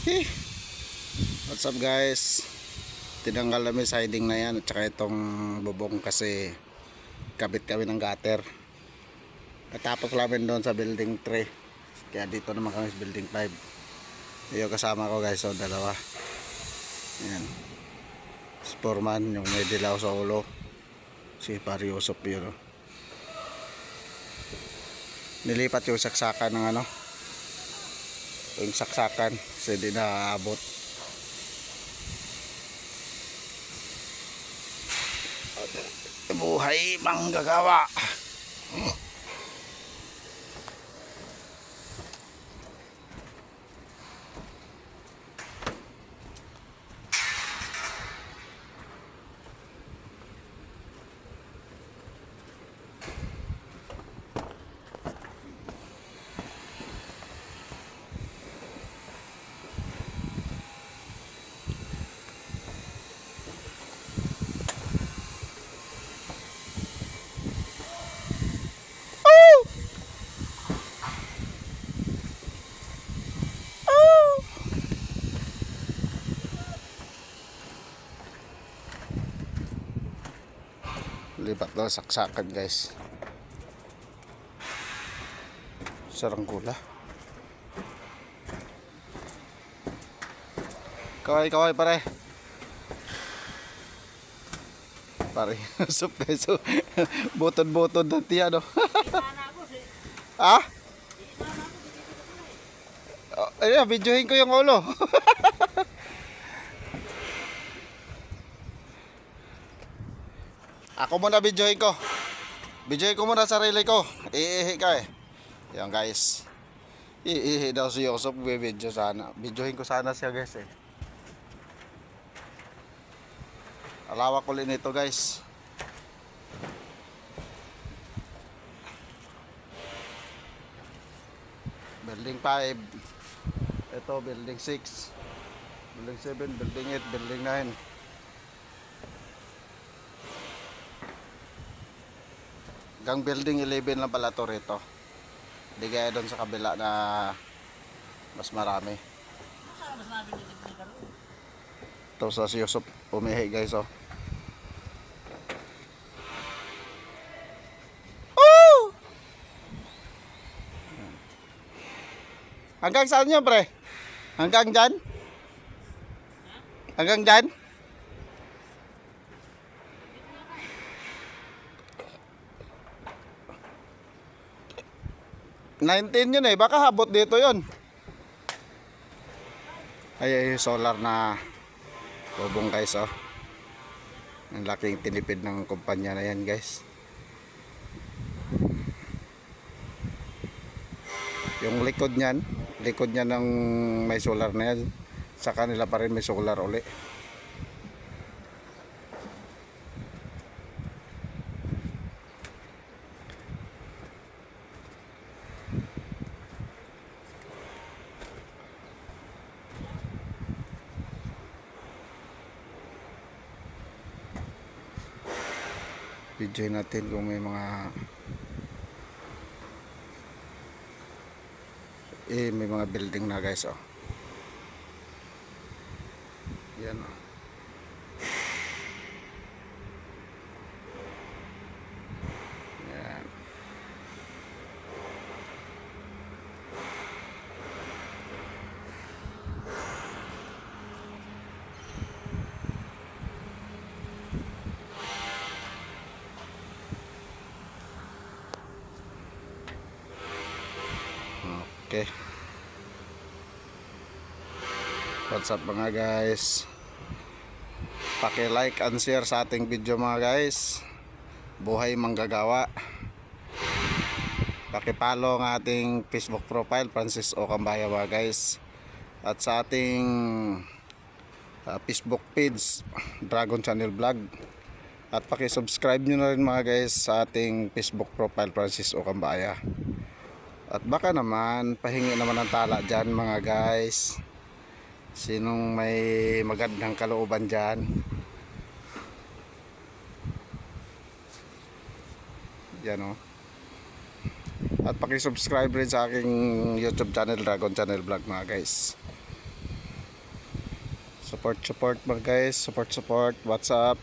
Eh, what's up guys? Tinanggal namin siding na yan at saka itong bubong kasi kabit kami ng gutter. Katapos namin doon sa building 3. Kaya dito naman kami sa building 5. Yung kasama ko guys, so dalawa. Yan. Si Foreman, yung may dilaw sa ulo. Si Pariusop yun. Nilipat yung saksakan ng ano. Yung saksakan kasi di naaabot. Buhay manggagawa. Lipat daw saksakan guys. Saranggola. Kaway pare. Pare, sup guys. Butod-butod na tiya no. Ah? Ayun, videohin ko yung ulo. Ako muna videohin ko. Videohin ko muna sarili ko. Iihi ka eh. Yan guys. Iihi daw si Yosop. Video sana. Videohin ko sana siya guys eh. Alawak ulit nito guys. Building 5. Ito building 6. Building 7, building 8, building 9. Hanggang building 11 lang pala to rito. Hindi kaya doon sa kabila na mas marami. Ito sa si Yosop umihi guys oh. Oh! Hanggang saan nyo pre? Hanggang dyan? Hanggang dyan? 19 yun eh, baka habot dito yun. Ay solar na bubong guys oh. Ang laking tinipid ng kumpanya na yan guys. Yung likod niyan ng may solar na yan, sa kanila pa rin may solar uli. Video natin kung may mga may mga building na guys oh. Yan oh. Yan. Okay. What's up mga guys? Paki-like and share sa ating video mga guys. Buhay manggagawa. Paki-follow ang ating Facebook profile Francis Ocambaya mga guys. At sa ating Facebook page Dragon Channel Vlog. At paki-subscribe nyo na rin mga guys sa ating Facebook profile Francis Ocambaya. At baka naman pahingi naman ng tala dyan mga guys. Sinong may magandang kalooban dyan, yan o. At paki-subscribe rin sa aking YouTube channel Dragon Channel Vlog mga guys. Support mga guys. Support. What's up?